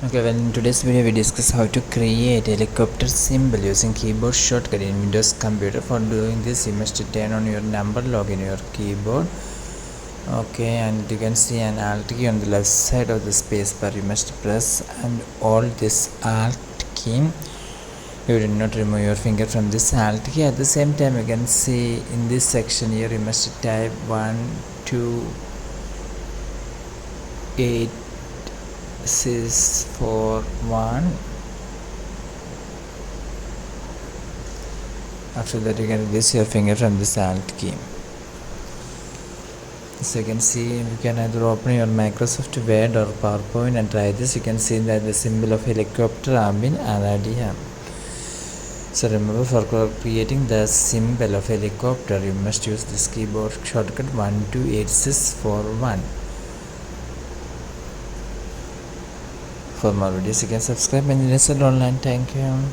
Okay, well, in today's video we discuss how to create a helicopter symbol using keyboard shortcut in Windows computer. For doing this, you must turn on your number log in your keyboard. Okay, and you can see an alt key on the left side of the space bar. You must press and hold this alt key. You do not remove your finger from this alt key. At the same time, you can see in this section here you must type 12861. After that, you can release your finger from this alt key. So you can see you can either open your Microsoft Word or PowerPoint and try this. You can see that the symbol of helicopter have been already here. So remember, for creating the symbol of helicopter you must use this keyboard shortcut 12861. For more videos you can subscribe and listen online. Thank you.